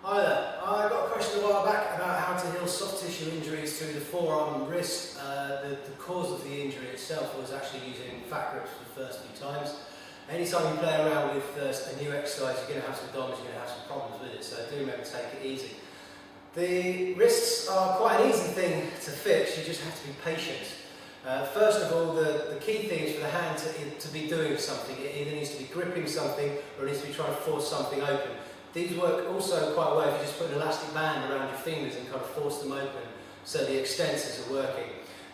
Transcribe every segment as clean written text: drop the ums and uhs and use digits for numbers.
Hi there. I got a question a while back about how to heal soft tissue injuries through the forearm and wrist. The cause of the injury itself was actually using fat grips for the first few times. Anytime you play around with a new exercise, you're going to have some damage, you're going to have some problems with it, so do remember to take it easy. The wrists are quite an easy thing to fix, you just have to be patient. First of all, the key thing is for the hand to be doing something. It either needs to be gripping something or it needs to be trying to force something open. These work also quite well if you just put an elastic band around your fingers and kind of force them open so the extensors are working.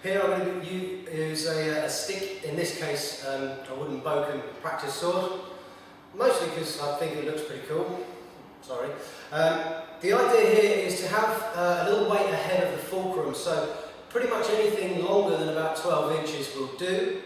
Here I'm going to use a stick, in this case a wooden Boken practice sword, mostly because I think it looks pretty cool. Sorry. The idea here is to have a little weight ahead of the fulcrum, so pretty much anything longer than about 12 inches will do.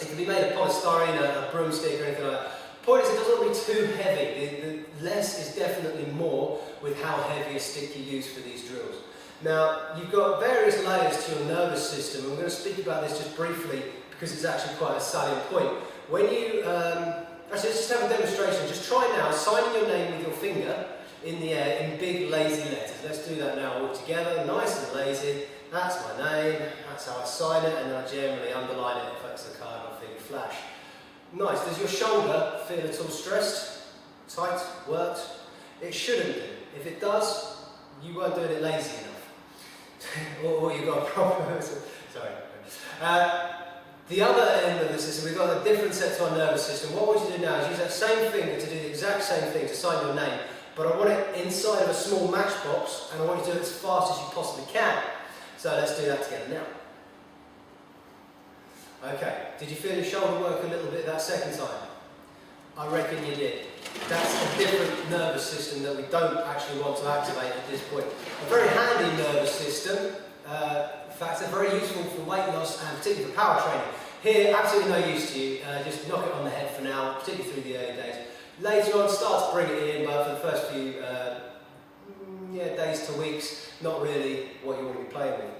It can be made of polystyrene, a broomstick or anything like that. The point is it doesn't want to be too heavy. The less is definitely more with how heavy a stick you use for these drills. Now, you've got various layers to your nervous system, and we're going to speak about this just briefly because it's actually quite a salient point. When you, actually let's just have a demonstration. Just try now signing your name with your finger in the air in big lazy letters. Let's do that now all together, nice and lazy. That's my name, that's how I sign it, and then I generally underline it if it's the card my finger flash. Nice. Does your shoulder feel at all stressed, tight, worked? It shouldn't do. If it does, you weren't doing it lazy enough. or you've got a problem. Sorry. The other end of the system, we've got a different set to our nervous system. What I want you to do now is use that same finger to do the exact same thing, to sign your name, but I want it inside of a small matchbox, and I want you to do it as fast as you possibly can. So let's do that together now. Okay, did you feel your shoulder work a little bit that second time? I reckon you did. That's a different nervous system that we don't actually want to activate at this point. A very handy nervous system, in fact, it's very useful for weight loss and particularly for power training. Here, absolutely no use to you, just knock it on the head for now, particularly through the early days. Later on, start to bring it in, but for the first few days to weeks, not really what you want to be playing with.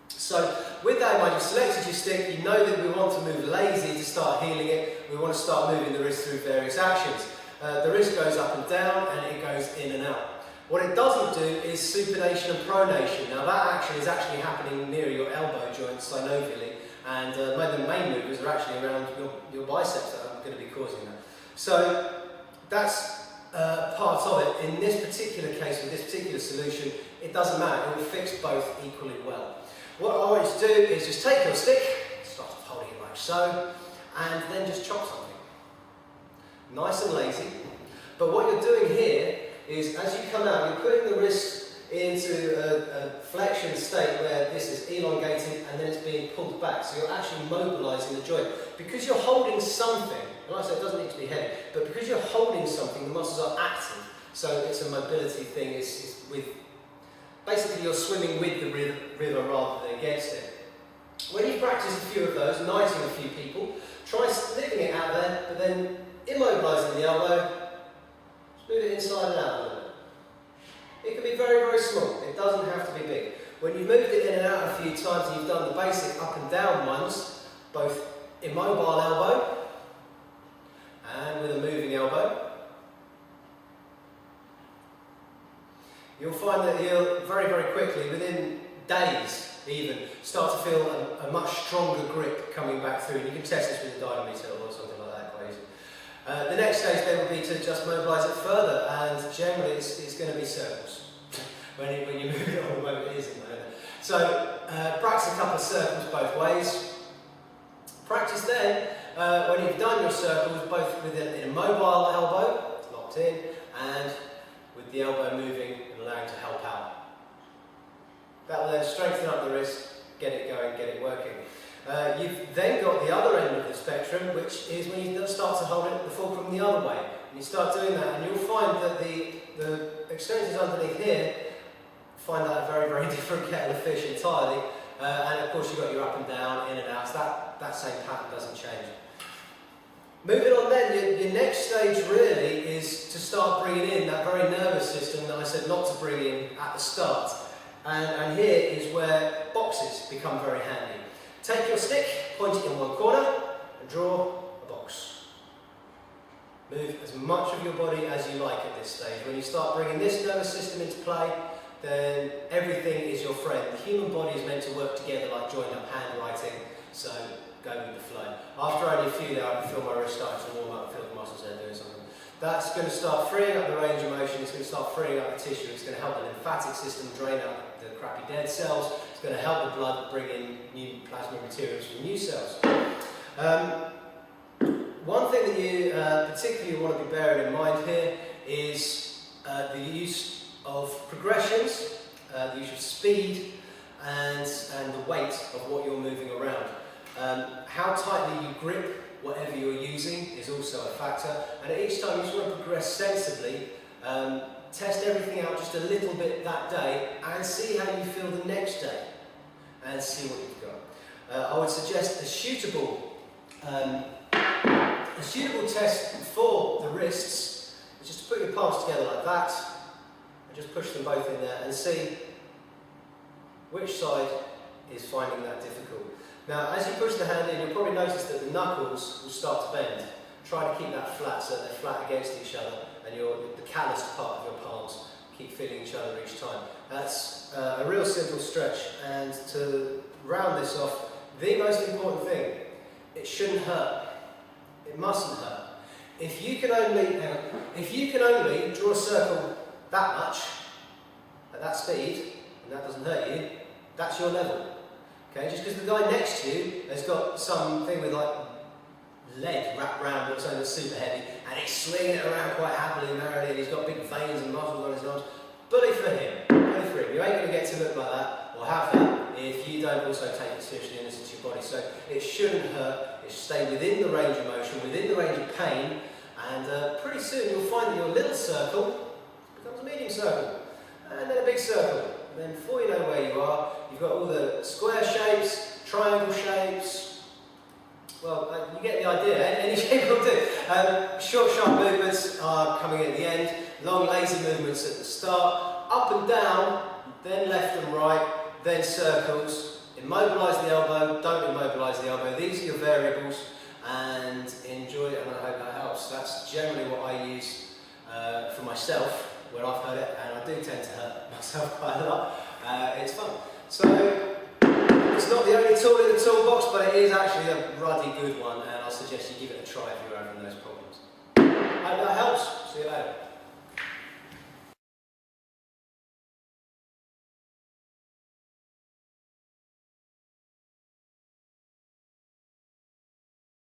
So, with that in mind, you've selected your stick, you know that we want to move lazy to start healing it, we want to start moving the wrist through various actions. The wrist goes up and down and it goes in and out. What it doesn't do is supination and pronation. Now that action is actually happening near your elbow joint synovially, and the main movers are actually around your biceps that are going to be causing that. So that's part of it. In this particular case, with this particular solution, it doesn't matter, it will fix both equally well. What I want you to do is just take your stick, start holding it like so, and then just chop something. Nice and lazy. But what you're doing here is, as you come out, you're putting the wrist into a flexion state where this is elongating and then it's being pulled back. So you're actually mobilising the joint. Because you're holding something, and like I said, it doesn't need to be heavy, but because you're holding something, the muscles are active. So it's a mobility thing. It's with basically you're swimming with the river rather than against it. When you practice a few of those, knighting a few people, try slipping it out there, but then immobilising the elbow, just move it inside and out a little bit. It can be very, very small, it doesn't have to be big. When you've moved it in and out a few times and you've done the basic up and down ones, both immobile elbow and with a moving elbow, you'll find that you'll very, very quickly, within days even, start to feel a much stronger grip coming back through. And you can test this with a dynameter or something like that quite easily. The next stage then would be to just mobilise it further, and generally it's going to be circles when you move it on the moment it isn't. So practice a couple of circles both ways. Practice then, when you've done your circles, both with an immobile elbow, locked in, and with the elbow moving and allowing to help out. That will then strengthen up the wrist, get it going, get it working. You've then got the other end of the spectrum, which is when you start to hold it the fulcrum the other way. And you start doing that, and you'll find that the extensions underneath here find that a very, very different kettle of fish entirely. And of course you've got your up and down, in and out, so that same pattern doesn't change. Moving on then, your next stage really is to start bringing in that very nervous system that I said not to bring in at the start. And here is where boxes become very handy. Take your stick, point it in one corner, and draw a box. Move as much of your body as you like at this stage. When you start bringing this nervous system into play, then everything is your friend. The human body is meant to work together like joined up handwriting, so go with the flow. After only a few there, I can feel my wrist starting to warm up, feel the muscles there doing something. That's going to start freeing up the range of motion, it's going to start freeing up the tissue, it's going to help the lymphatic system drain out the crappy dead cells, it's going to help the blood bring in new plasma materials from new cells. One thing that you particularly want to be bearing in mind here is the use of progressions, the use of speed and the weight of what you're moving around. How tightly you grip whatever you're using is also a factor, and at each time you just want to progress sensibly, test everything out just a little bit that day and see how you feel the next day and see what you've got. I would suggest a suitable test for the wrists is just to put your palms together like that and just push them both in there and see which side is finding that difficult. Now, as you push the hand in, you'll probably notice that the knuckles will start to bend. Try to keep that flat so that they're flat against each other and the calloused part of your palms keep feeling each other each time. That's a real simple stretch, and to round this off, the most important thing, it shouldn't hurt. It mustn't hurt. If you can only draw a circle that much, at that speed, and that doesn't hurt you, that's your level. Okay, just because the guy next to you has got something with like lead wrapped around or something that's super heavy, and he's swinging it around quite happily and merrily, and he's got big veins and muscles on his arms, bully for him, bully for him. You ain't going to get to look like that, or have that, if you don't also take it seriously and listen to your body. So it shouldn't hurt, it should stay within the range of motion, within the range of pain, and pretty soon you'll find that your little circle becomes a medium circle, and then a big circle. And then before you know where you are, you've got all the square shapes, triangle shapes, well, you get the idea, any shape will do. Short, sharp movements are coming in at the end, long, lazy movements at the start, up and down, then left and right, then circles. Immobilise the elbow, don't immobilise the elbow. These are your variables, and enjoy it, and I hope that helps. That's generally what I use for myself when I've heard it, and I do tend to hurt myself quite a lot. It's fun. So, it's not the only tool in the toolbox, but it is actually a ruddy good one, and I suggest you give it a try if you're having those problems. I hope that helps. See you later.